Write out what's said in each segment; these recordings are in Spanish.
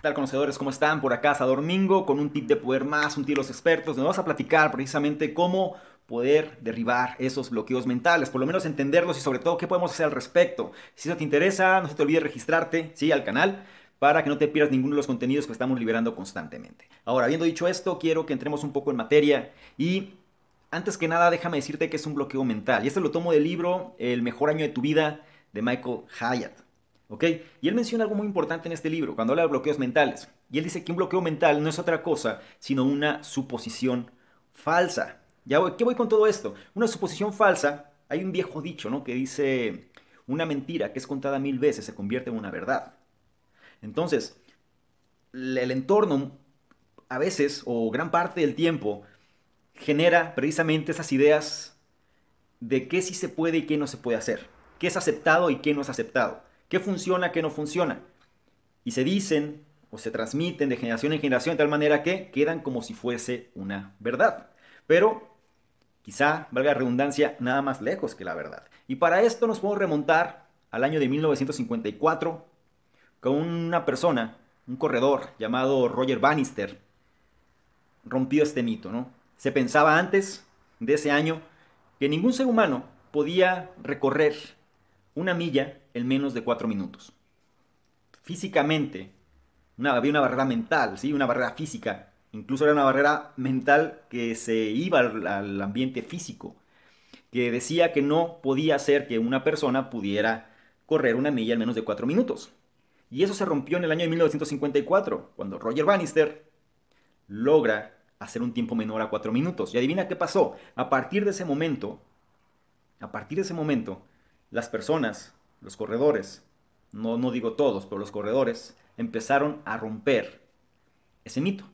tal, conocedores? ¿Cómo están? Por acá, Sador Mingo, con un tip de poder más, un tip de los expertos. Nos vamos a platicar precisamente cómo poder derribar esos bloqueos mentales, por lo menos entenderlos y sobre todo qué podemos hacer al respecto. Si eso te interesa, no se te olvide registrarte, ¿sí?, al canal para que no te pierdas ninguno de los contenidos que estamos liberando constantemente. Ahora, habiendo dicho esto, quiero que entremos un poco en materia y antes que nada déjame decirte que es un bloqueo mental. Y este lo tomo del libro El mejor año de tu vida de Michael Hyatt. ¿Ok? Y él menciona algo muy importante en este libro, cuando habla de bloqueos mentales. Y él dice que un bloqueo mental no es otra cosa, sino una suposición falsa. ¿Qué voy con todo esto? Una suposición falsa, hay un viejo dicho, ¿no?, que dice, una mentira que es contada 1000 veces se convierte en una verdad. Entonces, el entorno, a veces, o gran parte del tiempo, genera precisamente esas ideas de qué sí se puede y qué no se puede hacer, qué es aceptado y qué no es aceptado, qué funciona, qué no funciona. Y se dicen o se transmiten de generación en generación de tal manera que quedan como si fuese una verdad. Pero quizá, valga la redundancia, nada más lejos que la verdad. Y para esto nos podemos remontar al año de 1954 con una persona, un corredor llamado Roger Bannister, rompió este mito, ¿no? Se pensaba antes de ese año que ningún ser humano podía recorrer una milla en menos de 4 minutos. Físicamente, había una barrera mental, ¿sí?, una barrera física. Incluso era una barrera mental que se iba al ambiente físico, que decía que no podía ser que una persona pudiera correr una milla en menos de 4 minutos. Y eso se rompió en el año de 1954, cuando Roger Bannister logra hacer un tiempo menor a 4 minutos. Y adivina qué pasó. A partir de ese momento, las personas, los corredores, no digo todos, pero los corredores, empezaron a romper ese mito.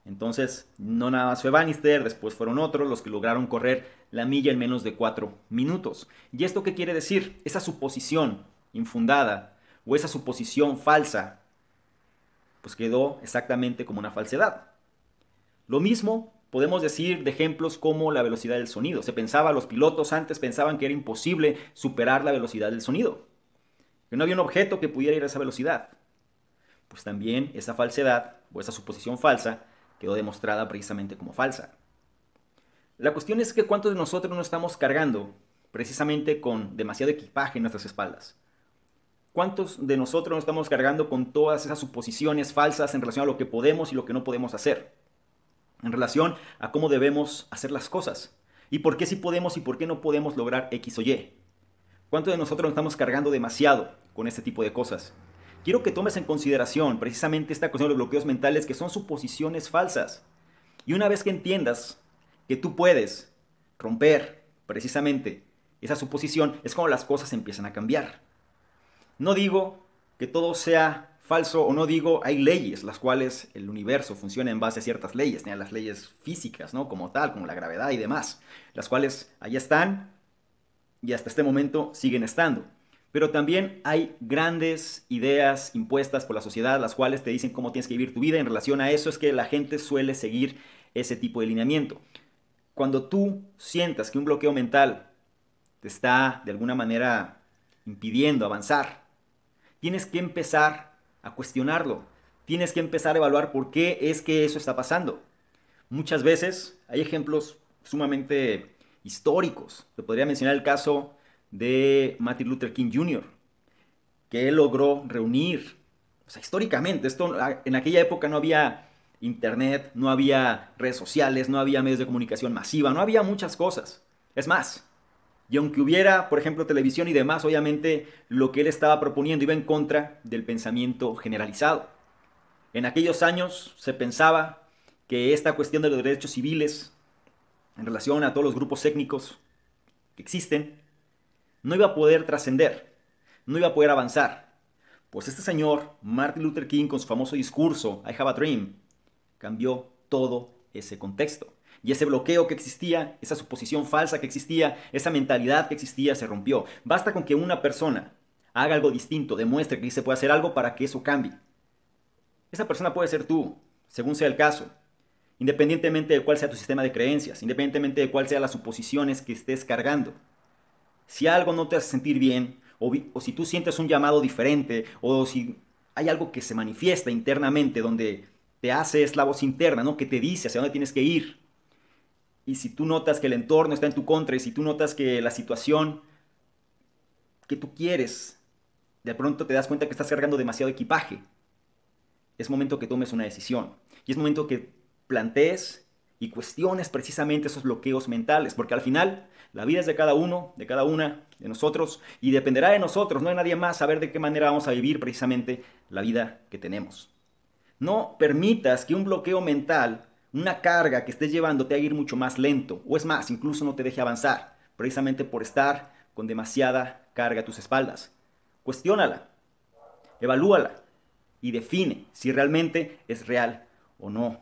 Entonces, no nada más fue Bannister, después fueron otros los que lograron correr la milla en menos de 4 minutos. ¿Y esto qué quiere decir? Esa suposición infundada o esa suposición falsa, pues quedó exactamente como una falsedad. Lo mismo podemos decir de ejemplos como la velocidad del sonido. Los pilotos antes pensaban que era imposible superar la velocidad del sonido, que no había un objeto que pudiera ir a esa velocidad. Pues también esa falsedad o esa suposición falsa quedó demostrada precisamente como falsa. La cuestión es que cuántos de nosotros no estamos cargando precisamente con demasiado equipaje en nuestras espaldas. ¿Cuántos de nosotros no estamos cargando con todas esas suposiciones falsas en relación a lo que podemos y lo que no podemos hacer? En relación a cómo debemos hacer las cosas. Y por qué sí podemos y por qué no podemos lograr X o Y. ¿Cuántos de nosotros nos estamos cargando demasiado con este tipo de cosas? Quiero que tomes en consideración precisamente esta cuestión de los bloqueos mentales, que son suposiciones falsas. Y una vez que entiendas que tú puedes romper precisamente esa suposición, es como las cosas empiezan a cambiar. No digo que todo sea falso, o no digo, hay leyes las cuales el universo funciona en base a ciertas leyes, las leyes físicas, ¿no?, como tal, como la gravedad y demás, las cuales ahí están y hasta este momento siguen estando. Pero también hay grandes ideas impuestas por la sociedad, las cuales te dicen cómo tienes que vivir tu vida. En relación a eso es que la gente suele seguir ese tipo de lineamiento. Cuando tú sientas que un bloqueo mental te está de alguna manera impidiendo avanzar, tienes que empezar a cuestionarlo. Tienes que empezar a evaluar por qué es que eso está pasando. Muchas veces hay ejemplos sumamente históricos. Te podría mencionar el caso de Martin Luther King Jr., que él logró reunir, o sea, históricamente, en aquella época no había internet, no había redes sociales, no había medios de comunicación masiva, no había muchas cosas. Es más, y aunque hubiera, por ejemplo, televisión y demás, obviamente lo que él estaba proponiendo iba en contra del pensamiento generalizado. En aquellos años se pensaba que esta cuestión de los derechos civiles en relación a todos los grupos étnicos que existen no iba a poder trascender, no iba a poder avanzar. Pues este señor, Martin Luther King, con su famoso discurso I Have a Dream, cambió todo ese contexto. Y ese bloqueo que existía, esa suposición falsa que existía, esa mentalidad que existía, se rompió. Basta con que una persona haga algo distinto, demuestre que se puede hacer algo para que eso cambie. Esa persona puede ser tú, según sea el caso, independientemente de cuál sea tu sistema de creencias, independientemente de cuál sean las suposiciones que estés cargando. Si algo no te hace sentir bien, o si tú sientes un llamado diferente, o si hay algo que se manifiesta internamente, donde te hace, es la voz interna, ¿no? Que te dice hacia dónde tienes que ir. Y si tú notas que el entorno está en tu contra y si tú notas que la situación que tú quieres, de pronto te das cuenta que estás cargando demasiado equipaje, es momento que tomes una decisión. Y es momento que plantees y cuestiones precisamente esos bloqueos mentales, porque al final la vida es de cada uno, de cada una de nosotros, y dependerá de nosotros, no hay nadie más, saber de qué manera vamos a vivir precisamente la vida que tenemos. No permitas que un bloqueo mental, una carga que estés llevando te haga ir mucho más lento, o es más, incluso no te deje avanzar, precisamente por estar con demasiada carga a tus espaldas. Cuestiónala, evalúala y define si realmente es real o no.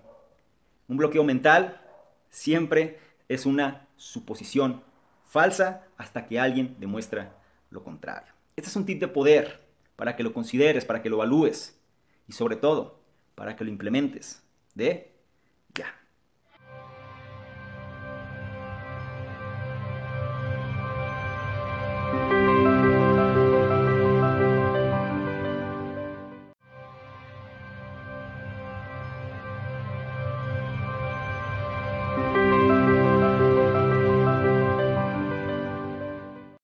Un bloqueo mental siempre es una suposición falsa hasta que alguien demuestra lo contrario. Este es un tip de poder para que lo consideres, para que lo evalúes y sobre todo para que lo implementes de